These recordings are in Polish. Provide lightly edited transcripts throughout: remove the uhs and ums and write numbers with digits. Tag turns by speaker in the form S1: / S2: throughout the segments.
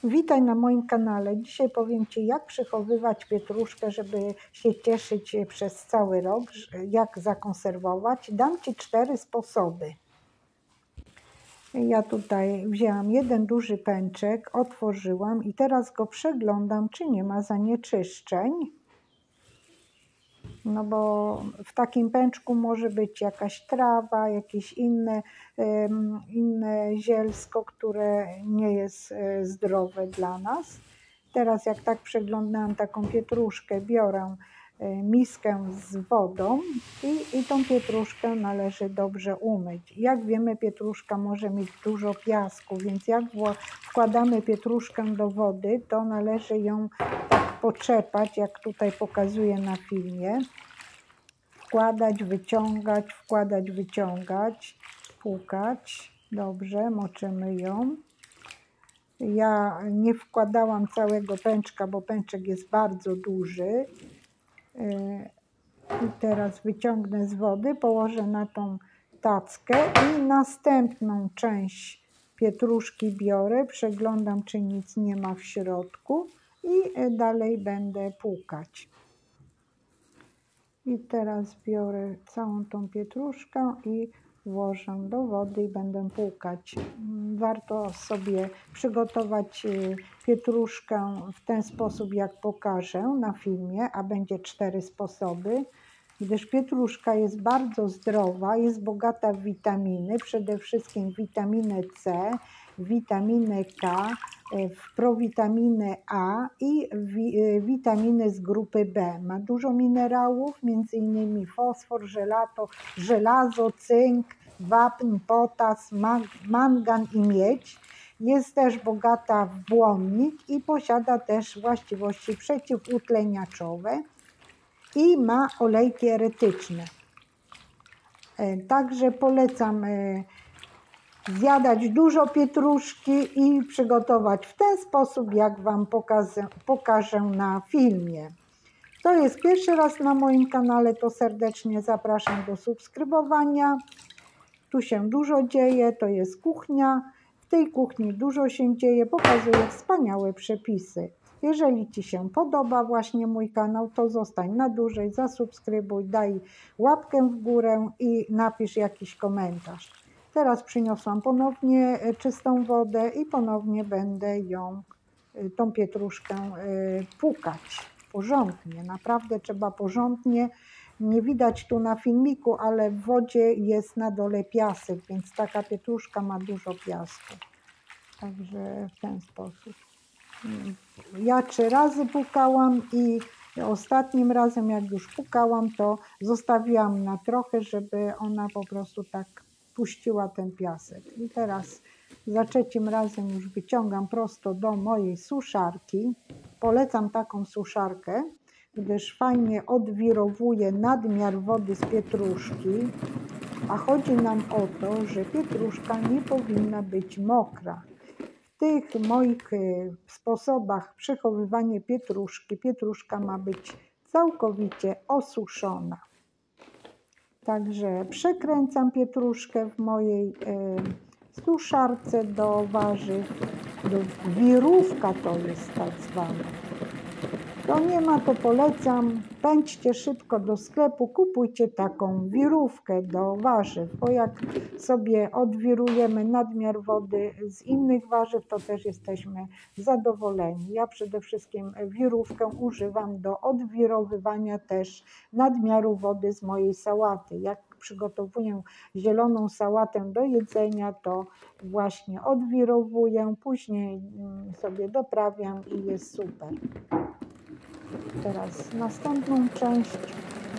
S1: Witaj na moim kanale. Dzisiaj powiem Ci, jak przechowywać pietruszkę, żeby się cieszyć przez cały rok, jak zakonserwować. Dam Ci 4 sposoby. Ja tutaj wzięłam jeden duży pęczek, otworzyłam i teraz go przeglądam, czy nie ma zanieczyszczeń. No bo w takim pęczku może być jakaś trawa, jakieś inne zielsko, które nie jest zdrowe dla nas. Teraz jak tak przeglądałam taką pietruszkę, biorę miskę z wodą i tą pietruszkę należy dobrze umyć. Jak wiemy, pietruszka może mieć dużo piasku, więc jak wkładamy pietruszkę do wody, to należy ją tak potrzepać, jak tutaj pokazuję na filmie. Wkładać, wyciągać, płukać. Dobrze, moczymy ją. Ja nie wkładałam całego pęczka, bo pęczek jest bardzo duży. I teraz wyciągnę z wody, położę na tą tackę i następną część pietruszki biorę, przeglądam, czy nic nie ma w środku i dalej będę płukać. I teraz biorę całą tą pietruszkę i włożę do wody i będę płukać. Warto sobie przygotować pietruszkę w ten sposób, jak pokażę na filmie, a będzie 4 sposoby, gdyż pietruszka jest bardzo zdrowa, jest bogata w witaminy, przede wszystkim witaminę C, witaminę K, w prowitaminę A i witaminy z grupy B. Ma dużo minerałów, m.in. fosfor, żelazo, cynk, wapń, potas, mangan i miedź. Jest też bogata w błonnik i posiada też właściwości przeciwutleniaczowe i ma olejki erytyczne. Także polecam zjadać dużo pietruszki i przygotować w ten sposób, jak Wam pokażę na filmie. To jest pierwszy raz na moim kanale, to serdecznie zapraszam do subskrybowania. Tu się dużo dzieje, to jest kuchnia. W tej kuchni dużo się dzieje, pokazuję wspaniałe przepisy. Jeżeli Ci się podoba właśnie mój kanał, to zostań na dłużej, zasubskrybuj, daj łapkę w górę i napisz jakiś komentarz. Teraz przyniosłam ponownie czystą wodę i ponownie będę tą pietruszkę płukać porządnie. Naprawdę trzeba porządnie. Nie widać tu na filmiku, ale w wodzie jest na dole piasek, więc taka pietruszka ma dużo piasku. Także w ten sposób. Ja 3 razy płukałam i ostatnim razem, jak już płukałam, to zostawiłam na trochę, żeby ona po prostu tak puściła ten piasek. I teraz za 3. razem już wyciągam prosto do mojej suszarki. Polecam taką suszarkę, gdyż fajnie odwirowuje nadmiar wody z pietruszki, a chodzi nam o to, że pietruszka nie powinna być mokra. W tych moich sposobach przechowywania pietruszki, pietruszka ma być całkowicie osuszona. Także przekręcam pietruszkę w mojej suszarce do warzyw, wirówka to jest tak zwana. To nie ma, to polecam, pędźcie szybko do sklepu, kupujcie taką wirówkę do warzyw, bo jak sobie odwirujemy nadmiar wody z innych warzyw, to też jesteśmy zadowoleni. Ja przede wszystkim wirówkę używam do odwirowywania też nadmiaru wody z mojej sałaty. Jak przygotowuję zieloną sałatę do jedzenia, to właśnie odwirowuję, później sobie doprawiam i jest super. Teraz następną część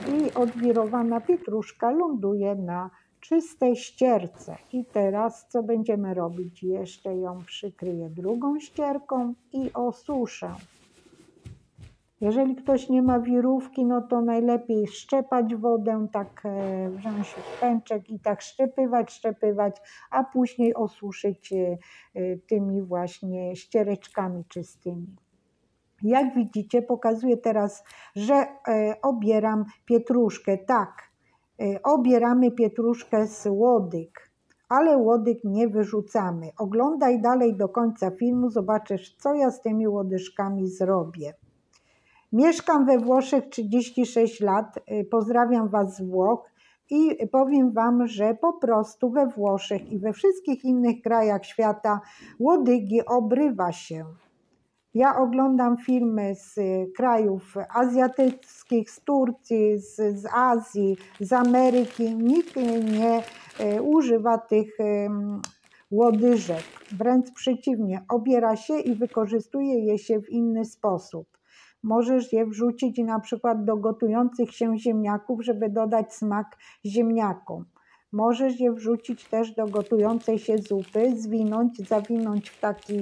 S1: i odwirowana pietruszka ląduje na czystej ścierce. I teraz co będziemy robić? Jeszcze ją przykryję drugą ścierką i osuszę. Jeżeli ktoś nie ma wirówki, no to najlepiej szczepać wodę, tak wziąć pęczek i tak szczepywać, a później osuszyć tymi właśnie ściereczkami czystymi. Jak widzicie, pokazuję teraz, że obieram pietruszkę. Tak, obieramy pietruszkę z łodyg. ale łodyg nie wyrzucamy. Oglądaj dalej do końca filmu, zobaczysz, co ja z tymi łodyżkami zrobię. Mieszkam we Włoszech 36 lat, pozdrawiam Was z Włoch i powiem Wam, że po prostu we Włoszech i we wszystkich innych krajach świata łodygi obrywa się. Ja oglądam filmy z krajów azjatyckich, z Turcji, z Azji, z Ameryki. Nikt nie używa tych łodyżek. Wręcz przeciwnie, obiera się i wykorzystuje je się w inny sposób. Możesz je wrzucić na przykład do gotujących się ziemniaków, żeby dodać smak ziemniakom. Możesz je wrzucić też do gotującej się zupy, zwinąć, zawinąć w taki,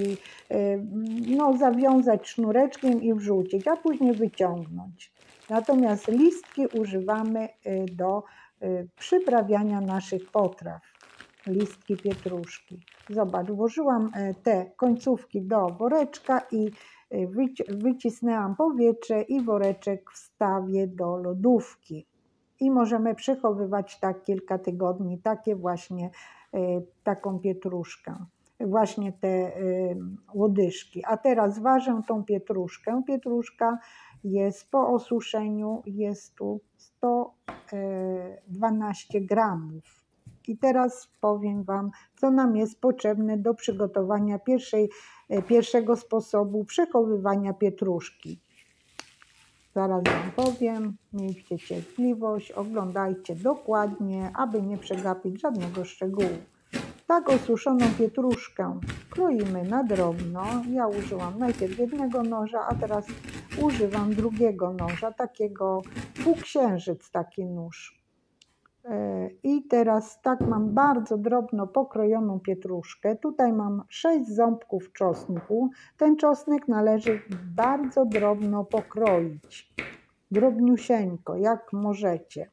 S1: zawiązać sznureczkiem i wrzucić, a później wyciągnąć. Natomiast listki używamy do przyprawiania naszych potraw. Listki pietruszki. Zobacz, włożyłam te końcówki do woreczka i wycisnęłam powietrze i woreczek wstawię do lodówki. I możemy przechowywać tak kilka tygodni, taką pietruszkę, właśnie te łodyżki. A teraz ważę tą pietruszkę. Pietruszka jest po osuszeniu, jest tu 112 gramów. I teraz powiem Wam, co nam jest potrzebne do przygotowania pierwszego sposobu przechowywania pietruszki. Zaraz Wam powiem, miejcie cierpliwość, oglądajcie dokładnie, aby nie przegapić żadnego szczegółu. Tak osuszoną pietruszkę kroimy na drobno. Ja użyłam najpierw jednego noża, a teraz używam drugiego noża, takiego półksiężyc, taki nóż. I teraz tak mam bardzo drobno pokrojoną pietruszkę. Tutaj mam 6 ząbków czosnku. Ten czosnek należy bardzo drobno pokroić. Drobniusieńko, jak możecie.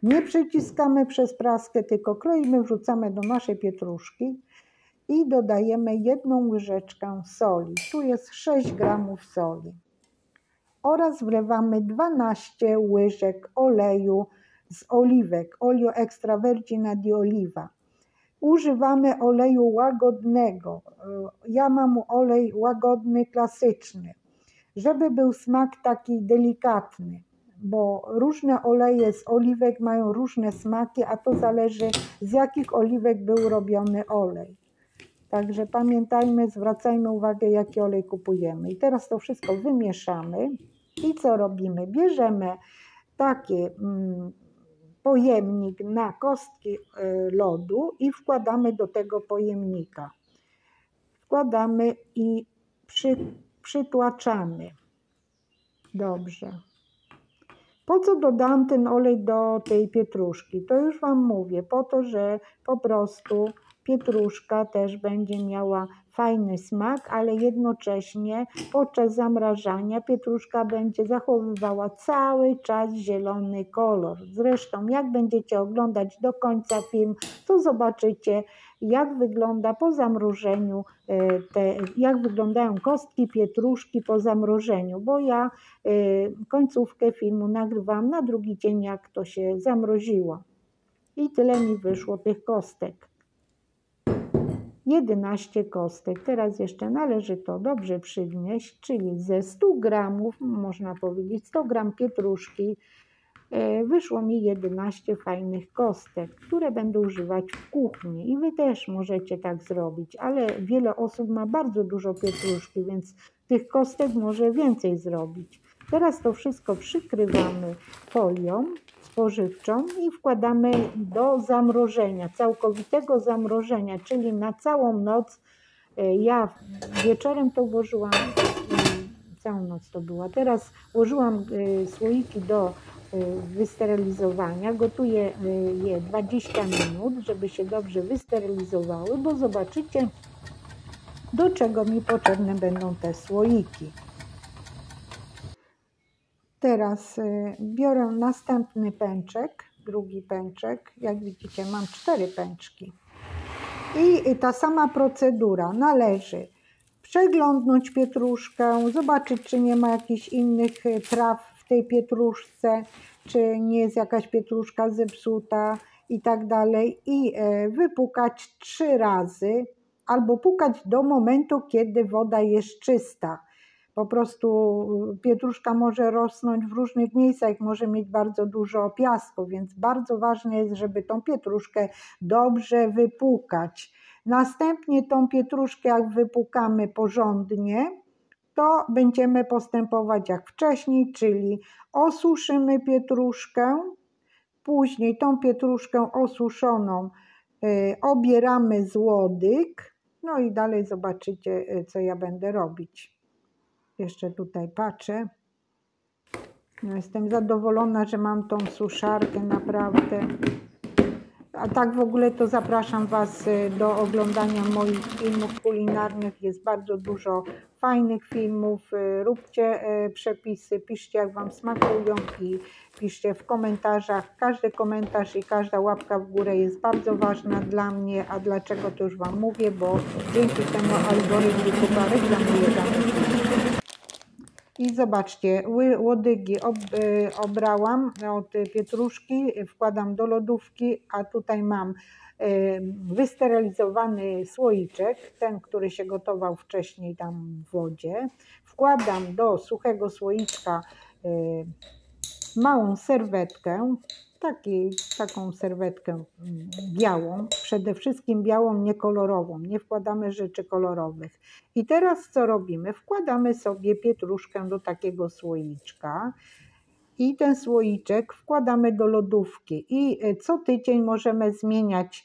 S1: Nie przyciskamy przez praskę, tylko kroimy, wrzucamy do naszej pietruszki i dodajemy 1 łyżeczkę soli. Tu jest 6 gramów soli. Oraz wlewamy 12 łyżek oleju z oliwek, olio extra vergine di oliva. Używamy oleju łagodnego. Ja mam olej łagodny, klasyczny, żeby był smak taki delikatny, bo różne oleje z oliwek mają różne smaki, a to zależy, z jakich oliwek był robiony olej. Także pamiętajmy, zwracajmy uwagę, jaki olej kupujemy. I teraz to wszystko wymieszamy i co robimy? Bierzemy taki pojemnik na kostki lodu i wkładamy do tego pojemnika. Wkładamy i przytłaczamy. Dobrze. Po co dodałam ten olej do tej pietruszki? To już Wam mówię, po to, że po prostu pietruszka też będzie miała fajny smak, ale jednocześnie podczas zamrażania pietruszka będzie zachowywała cały czas zielony kolor. Zresztą jak będziecie oglądać do końca film, to zobaczycie, jak wygląda po zamrożeniu, jak wyglądają kostki pietruszki po zamrożeniu, bo ja końcówkę filmu nagrywam na drugi dzień, jak to się zamroziło. I tyle mi wyszło tych kostek. 11 kostek. Teraz jeszcze należy to dobrze przygnieść, czyli ze 100 gramów, można powiedzieć 100 gram pietruszki, wyszło mi 11 fajnych kostek, które będę używać w kuchni. I Wy też możecie tak zrobić, ale wiele osób ma bardzo dużo pietruszki, więc tych kostek może więcej zrobić. Teraz to wszystko przykrywamy folią spożywczą i wkładamy do zamrożenia, całkowitego zamrożenia, czyli na całą noc. Ja wieczorem to włożyłam, całą noc to była. Teraz włożyłam słoiki do wysterylizowania. Gotuję je 20 minut, żeby się dobrze wysterylizowały, bo zobaczycie, do czego mi potrzebne będą te słoiki. Teraz biorę następny pęczek, drugi pęczek. Jak widzicie, mam 4 pęczki. I ta sama procedura. Należy przeglądnąć pietruszkę, zobaczyć, czy nie ma jakichś innych traw w tej pietruszce, czy nie jest jakaś pietruszka zepsuta. i tak dalej i wypukać 3 razy albo pukać do momentu, kiedy woda jest czysta. Po prostu pietruszka może rosnąć w różnych miejscach, może mieć bardzo dużo piasku, więc bardzo ważne jest, żeby tą pietruszkę dobrze wypukać. Następnie tą pietruszkę, jak wypukamy porządnie, to będziemy postępować jak wcześniej, czyli osuszymy pietruszkę, później tą pietruszkę osuszoną obieramy z łodyg, no i dalej zobaczycie, co ja będę robić. Jeszcze tutaj patrzę. No, jestem zadowolona, że mam tą suszarkę, naprawdę. A tak w ogóle to zapraszam Was do oglądania moich filmów kulinarnych. Jest bardzo dużo fajnych filmów. Róbcie przepisy, piszcie jak Wam smakują i piszcie w komentarzach. Każdy komentarz i każda łapka w górę jest bardzo ważna dla mnie. A dlaczego, to już Wam mówię, bo dzięki temu algorytm YouTube'a reklamuje dane filmy. I zobaczcie, łodygi obrałam od pietruszki, wkładam do lodówki, a tutaj mam wysterylizowany słoiczek, ten, który się gotował wcześniej tam w wodzie. Wkładam do suchego słoiczka małą serwetkę, taką serwetkę białą, przede wszystkim białą, niekolorową, nie wkładamy rzeczy kolorowych. I teraz co robimy? Wkładamy sobie pietruszkę do takiego słoiczka i ten słoiczek wkładamy do lodówki i co tydzień możemy zmieniać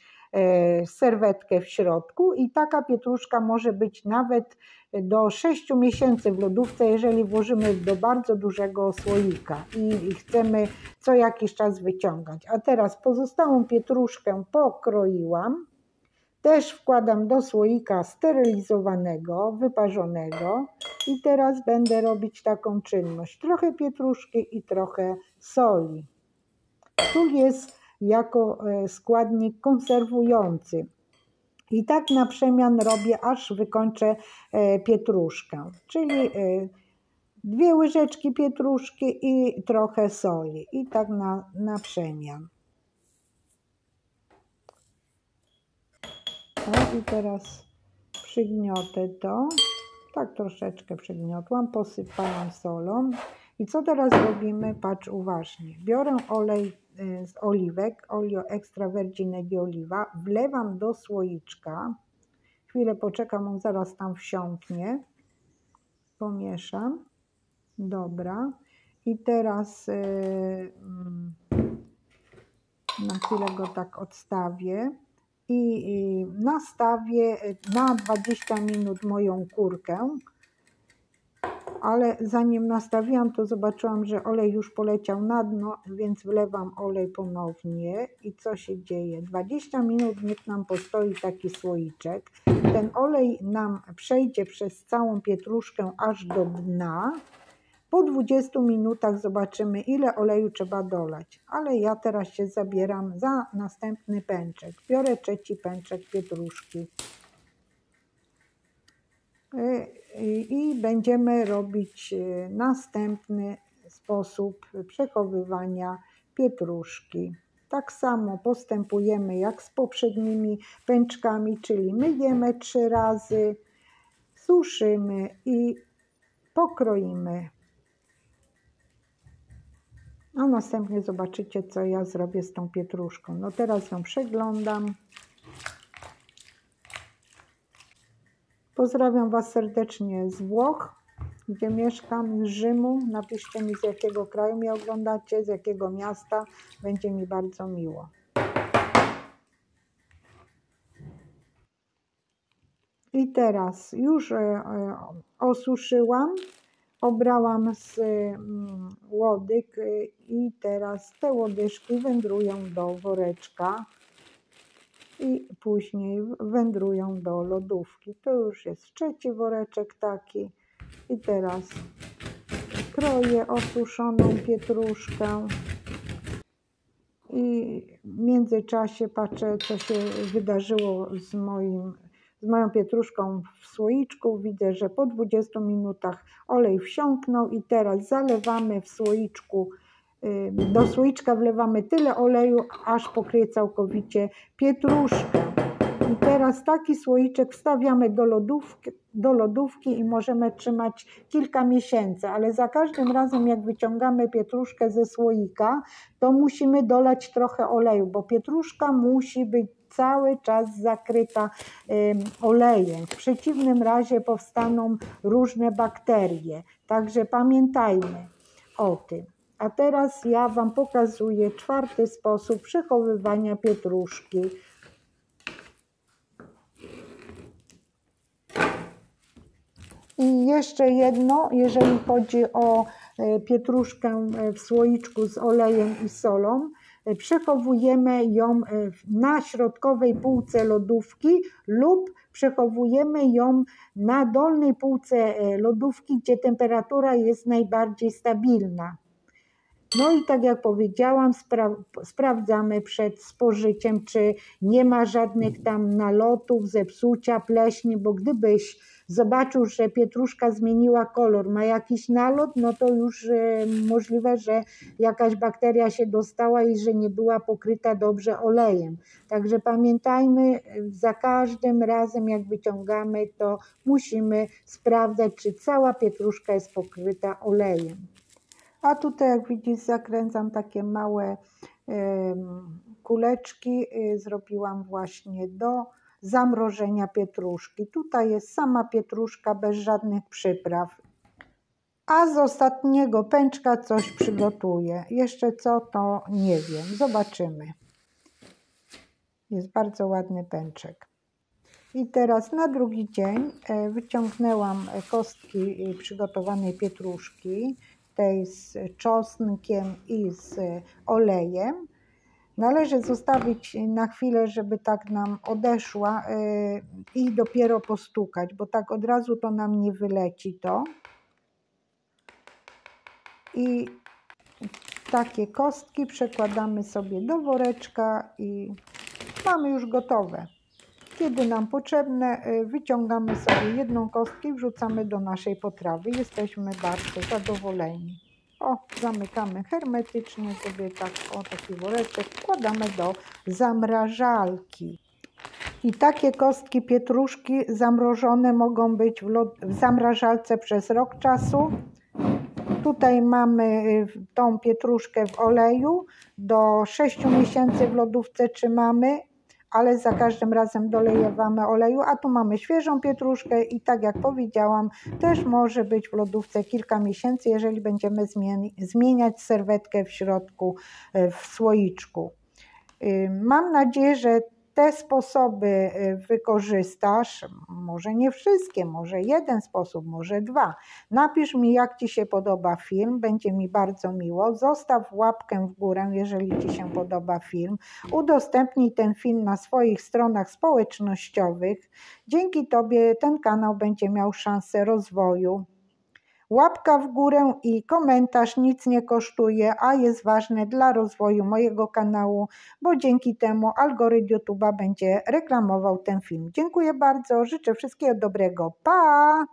S1: serwetkę w środku i taka pietruszka może być nawet do 6 miesięcy w lodówce, jeżeli włożymy do bardzo dużego słoika i chcemy co jakiś czas wyciągać. A teraz pozostałą pietruszkę pokroiłam, też wkładam do słoika sterylizowanego, wyparzonego i teraz będę robić taką czynność. Trochę pietruszki i trochę soli. Sól jest jako składnik konserwujący. I tak na przemian robię, aż wykończę pietruszkę. Czyli 2 łyżeczki pietruszki i trochę soli. I tak na przemian. O, i teraz przygniotę to. Tak troszeczkę przygniotłam, posypałam solą. I co teraz robimy? Patrz uważnie. Biorę olej z oliwek, olio extra virgine di oliva, wlewam do słoiczka. Chwilę poczekam, on zaraz tam wsiąknie. Pomieszam. Dobra. I teraz na chwilę go tak odstawię. I nastawię na 20 minut moją kurkę. Ale zanim nastawiłam, to zobaczyłam, że olej już poleciał na dno, więc wlewam olej ponownie. I co się dzieje? 20 minut niech nam postoi taki słoiczek. Ten olej nam przejdzie przez całą pietruszkę aż do dna. Po 20 minutach zobaczymy, ile oleju trzeba dolać. Ale ja teraz się zabieram za następny pęczek. Biorę 3. pęczek pietruszki. I będziemy robić następny sposób przechowywania pietruszki. Tak samo postępujemy jak z poprzednimi pęczkami, czyli myjemy 3 razy, suszymy i pokroimy. A następnie zobaczycie, co ja zrobię z tą pietruszką. No teraz ją przeglądam. Pozdrawiam Was serdecznie z Włoch, gdzie mieszkam, z Rzymu. Napiszcie mi, z jakiego kraju mnie oglądacie, z jakiego miasta. Będzie mi bardzo miło. I teraz już osuszyłam, obrałam z łodyg i teraz te łodyżki wędrują do woreczka. I później wędrują do lodówki. To już jest 3. woreczek taki. I teraz kroję osuszoną pietruszkę. I w międzyczasie patrzę, co się wydarzyło z moją pietruszką w słoiczku. Widzę, że po 20 minutach olej wsiąknął i teraz zalewamy w słoiczku Do słoiczka wlewamy tyle oleju, aż pokryje całkowicie pietruszkę. I teraz taki słoiczek wstawiamy do lodówki i możemy trzymać kilka miesięcy, ale za każdym razem jak wyciągamy pietruszkę ze słoika, to musimy dolać trochę oleju, bo pietruszka musi być cały czas zakryta olejem. W przeciwnym razie powstaną różne bakterie, także pamiętajmy o tym. A teraz ja Wam pokazuję 4. sposób przechowywania pietruszki. I jeszcze jedno, jeżeli chodzi o pietruszkę w słoiczku z olejem i solą, przechowujemy ją na środkowej półce lodówki lub przechowujemy ją na dolnej półce lodówki, gdzie temperatura jest najbardziej stabilna. No i tak jak powiedziałam, sprawdzamy przed spożyciem, czy nie ma żadnych tam nalotów, zepsucia, pleśni, bo gdybyś zobaczył, że pietruszka zmieniła kolor, ma jakiś nalot, no to już możliwe, że jakaś bakteria się dostała i że nie była pokryta dobrze olejem. Także pamiętajmy, za każdym razem jak wyciągamy, to musimy sprawdzać, czy cała pietruszka jest pokryta olejem. A tutaj jak widzisz, zakręcam takie małe kuleczki, zrobiłam właśnie do zamrożenia pietruszki. Tutaj jest sama pietruszka bez żadnych przypraw. A z ostatniego pęczka coś przygotuję. Jeszcze co, to nie wiem. Zobaczymy. Jest bardzo ładny pęczek. I teraz na drugi dzień wyciągnęłam kostki przygotowanej pietruszki, tej z czosnkiem i z olejem. Należy zostawić na chwilę, żeby tak nam odeszła i dopiero postukać, bo tak od razu to nam nie wyleci to. I takie kostki przekładamy sobie do woreczka i mamy już gotowe. Kiedy nam potrzebne, wyciągamy sobie jedną kostkę i wrzucamy do naszej potrawy. Jesteśmy bardzo zadowoleni. O, zamykamy hermetycznie sobie tak, o taki woreczek, wkładamy do zamrażalki. I takie kostki pietruszki zamrożone mogą być w zamrażalce przez rok czasu. Tutaj mamy tą pietruszkę w oleju, do 6 miesięcy w lodówce trzymamy, ale za każdym razem dolejemy oleju, a tu mamy świeżą pietruszkę i tak jak powiedziałam, też może być w lodówce kilka miesięcy, jeżeli będziemy zmieniać serwetkę w środku w słoiczku. Mam nadzieję, że te sposoby wykorzystasz, może nie wszystkie, może jeden sposób, może 2. Napisz mi, jak Ci się podoba film, będzie mi bardzo miło. Zostaw łapkę w górę, jeżeli Ci się podoba film. Udostępnij ten film na swoich stronach społecznościowych. Dzięki Tobie ten kanał będzie miał szansę rozwoju. Łapka w górę i komentarz nic nie kosztuje, a jest ważne dla rozwoju mojego kanału, bo dzięki temu algorytm YouTube'a będzie reklamował ten film. Dziękuję bardzo, życzę wszystkiego dobrego. Pa!